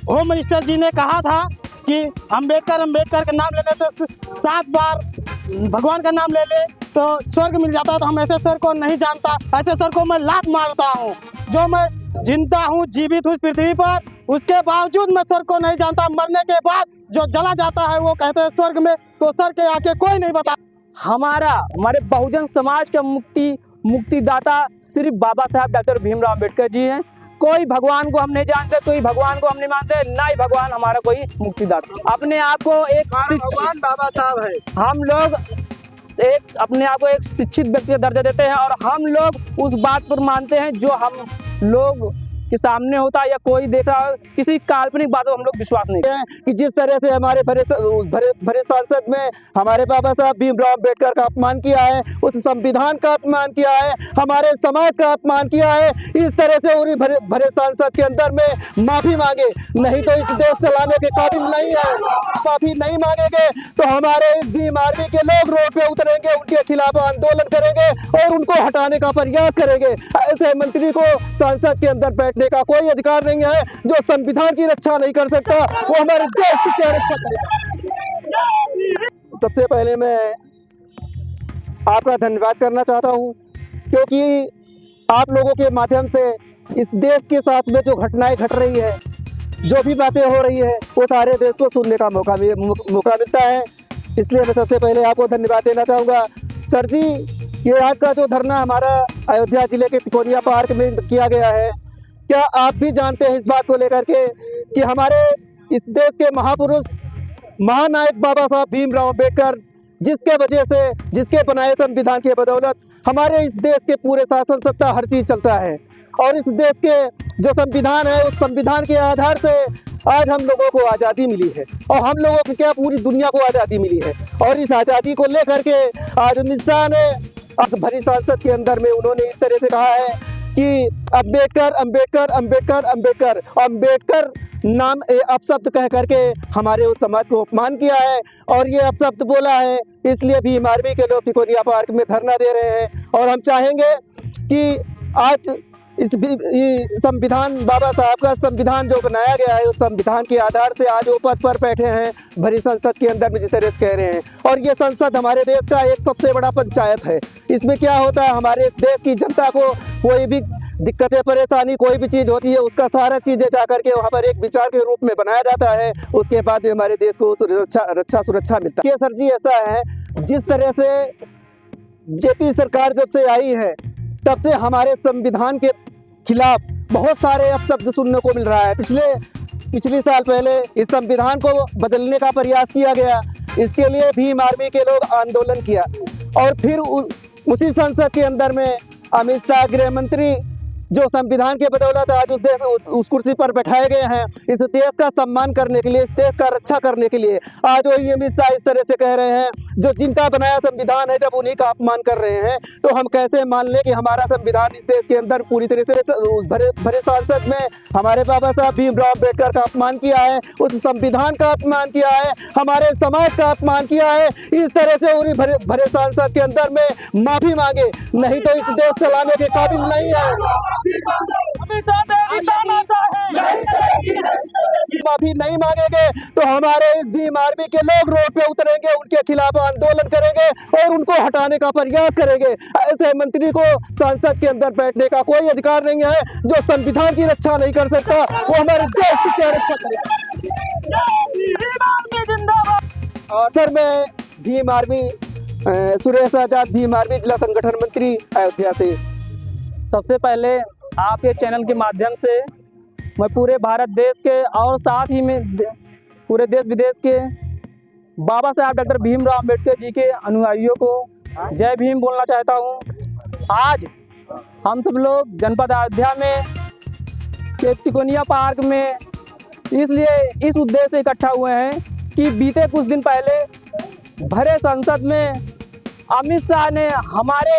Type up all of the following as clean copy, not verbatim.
Home minister जी ने कहा था कि अंबेडकर के नाम लेने से 7 बार भगवान का नाम ले ले तो स्वर्ग मिल जाता है, तो हम ऐसे सर को नहीं जानता। ऐसे सर को मैं लात मारता हूँ। जो मैं जिंदा हूँ, जीवित हूँ इस पृथ्वी पर, उसके बावजूद मैं सर को नहीं जानता। मरने के बाद जो जला जाता है वो कहते हैं स्वर्ग में, तो सर के आके कोई नहीं बता। हमारे बहुजन समाज का मुक्तिदाता सिर्फ बाबा साहब डॉक्टर भीमराव अम्बेडकर जी हैं। कोई भगवान को हम नहीं जानते, कोई भगवान को हम नहीं मानते, ना ही भगवान हमारा कोई मुक्तिदाता। अपने आप को एक भगवान बाबा साहब है। हम लोग अपने आप को एक शिक्षित व्यक्ति का दर्जा देते हैं, और हम लोग उस बात पर मानते हैं जो हम लोग के सामने होता है या कोई देख रहा है। किसी काल्पनिक बातों पर हम लोग विश्वास नहीं करते कि जिस तरह से हमारे भरे सांसद में हमारे बाबा साहब भीमराव अम्बेडकर का अपमान किया है, उस संविधान का अपमान किया है, हमारे समाज का अपमान किया है, इस तरह से उन्हीं भरे सांसद के अंदर में माफी मांगे, नहीं तो इस देश चलाने के काबिल नहीं है। माफी नहीं मांगेंगे तो हमारे इस भीम आर्मी के लोग रोड पे उतरेंगे, उनके खिलाफ आंदोलन करेंगे और उनको हटाने का प्रयास करेंगे। ऐसे मंत्री को संसद के अंदर बैठने का कोई अधिकार नहीं है। जो संविधान की रक्षा नहीं कर सकता वो हमारे देश की क्या रक्षा करेगा। सबसे पहले मैं आपका धन्यवाद करना चाहता हूं, क्योंकि आप लोगों के माध्यम से इस देश के साथ में जो घटनाएं घट रही है, जो भी बातें हो रही है, वो सारे देश को सुनने का मौका मिलता है। इसलिए मैं सबसे पहले आपको धन्यवाद देना चाहूँगा। सर जी, ये आज का जो धरना हमारा अयोध्या जिले के तिकोनिया पार्क में किया गया है, क्या आप भी जानते हैं इस बात को लेकर के कि हमारे इस देश के महापुरुष महानायक बाबा साहब भीमराव अम्बेडकर, जिसके वजह से, जिसके बनाए संविधान के बदौलत हमारे इस देश के पूरे शासन सत्ता हर चीज़ चलता है, और इस देश के जो संविधान है, उस संविधान के आधार से आज हम लोगों को आज़ादी मिली है, और हम लोगों को क्या पूरी दुनिया को आज़ादी मिली है। और इस आज़ादी को लेकर के आज अमित शाह ने भरी संसद के अंदर में उन्होंने इस तरह से कहा है कि अम्बेडकर अम्बेडकर अम्बेडकर अम्बेडकर अम्बेडकर नाम अपशब्द कह करके हमारे उस समाज को अपमान किया है, और ये अपशब्द बोला है। इसलिए भीम आर्मी के लोग तिकोनिया पार्क में धरना दे रहे हैं, और हम चाहेंगे कि आज इस संविधान, बाबा साहब का संविधान जो बनाया गया है, उस संविधान के आधार से आज वो पद पर बैठे हैं भरी संसद के अंदर में, जिस तरह से कह रहे हैं। और ये संसद हमारे देश का एक सबसे बड़ा पंचायत है। इसमें क्या होता है, हमारे देश की जनता को कोई भी दिक्कतें परेशानी कोई भी चीज़ होती है, उसका सारा चीज़ें जा करके वहाँ पर एक विचार के रूप में बनाया जाता है। उसके बाद हमारे देश को सुरक्षा मिलता है। सर जी, ऐसा है, जिस तरह से जेपी सरकार जब से आई है, तब से हमारे संविधान के खिलाफ बहुत सारे अपशब्द सुनने को मिल रहा है। पिछले साल पहले इस संविधान को बदलने का प्रयास किया गया। इसके लिए भीम आर्मी के लोग आंदोलन किया, और फिर उसी संसद के अंदर में अमित शाह गृह मंत्री, जो संविधान के बदौलत आज उस कुर्सी पर बैठाए गए हैं, इस देश का सम्मान करने के लिए, इस देश का रक्षा करने के लिए, आज वही अमित शाह इस तरह से कह रहे हैं, जो जिनका बनाया संविधान है, जब उन्हीं का अपमान कर रहे हैं, तो हम कैसे मान लें कि हमारा संविधान इस देश के अंदर पूरी तरह से भरे सांसद में हमारे बाबा साहब भीमराव अम्बेडकर का अपमान किया है, उस संविधान का अपमान किया है, हमारे समाज का अपमान किया है। इस तरह से उन्हीं भरे सांसद के अंदर में माफी मांगे, नहीं तो इस देश चलाने के काबिल नहीं है। माफी नहीं मांगेंगे तो हमारे इस भीम आर्मी के लोग रोड पे उतरेंगे, उनके खिलाफ आंदोलन करेंगे और उनको हटाने का प्रयास करेंगे। ऐसे मंत्री को संसद के अंदर बैठने का कोई अधिकार नहीं है। जो संविधान की रक्षा नहीं कर सकता वो हमारे देश की क्या रक्षा करेगा। सर, मैं भीम आर्मी सुरेश आजाद, भीम आर्मी जिला संगठन मंत्री, अयोध्या से। सबसे पहले आपके चैनल के माध्यम से मैं पूरे भारत देश के और साथ ही में पूरे देश विदेश के बाबा साहब डॉक्टर भीमराव अम्बेडकर जी के अनुयायियों को जय भीम बोलना चाहता हूँ। आज हम सब लोग जनपद अयोध्या में के तिकोनिया पार्क में इसलिए इस उद्देश्य से इकट्ठा हुए हैं कि बीते कुछ दिन पहले भरे संसद में अमित शाह ने हमारे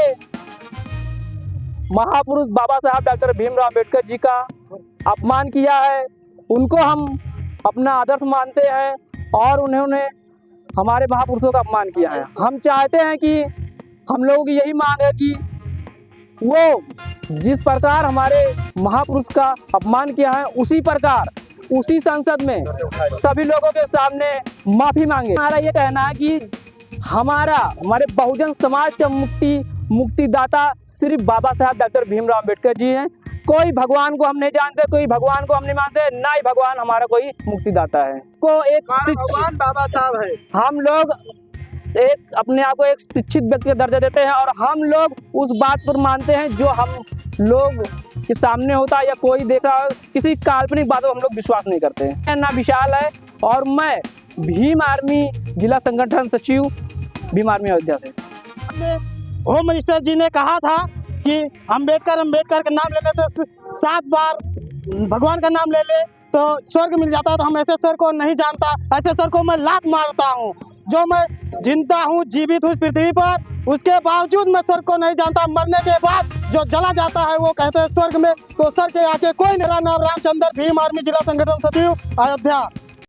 महापुरुष बाबा साहब डॉक्टर भीमराव अम्बेडकर जी का अपमान किया है। उनको हम अपना आदर्श मानते हैं और उन्होंने हमारे महापुरुषों का अपमान किया है। हम चाहते हैं कि हम लोगों की यही मांग है कि वो जिस प्रकार हमारे महापुरुष का अपमान किया है, उसी प्रकार उसी संसद में सभी लोगों के सामने माफी मांगे। हमारा ये कहना है कि हमारे बहुजन समाज का मुक्तिदाता सिर्फ बाबा साहब डॉक्टर भीमराव अम्बेडकर जी हैं। कोई भगवान को हम नहीं जानते, कोई भगवान को हम नहीं मानते, ना ही भगवान हमारा कोई मुक्तिदाता है। को एक भगवान बाबा साहब है। हम लोग एक अपने आप को एक शिक्षित व्यक्ति का दर्जा देते हैं और हम लोग उस बात पर मानते हैं जो हम लोग के सामने होता है या कोई देख रहा हो। किसी काल्पनिक बातों हम लोग विश्वास नहीं करते हैं। मेरा नाम विशाल है और मैं भीम आर्मी जिला संगठन सचिव भीम आर्मी अयोध्या से। होम मिनिस्टर जी ने कहा था कि अंबेडकर का नाम लेने से 7 बार भगवान का नाम ले ले तो स्वर्ग मिल जाता है। तो हम ऐसे सर को नहीं जानता, ऐसे सर को मैं लात मारता हूँ। जो मैं जिंदा हूँ, जीवित हूँ इस पृथ्वी पर, उसके बावजूद मैं स्वर्ग को नहीं जानता। मरने के बाद जो जला जाता है वो कहते हैं स्वर्ग में। तो सर के आके कोई। मेरा नाम रामचंद्र, भीम आर्मी जिला संगठन सचिव अयोध्या।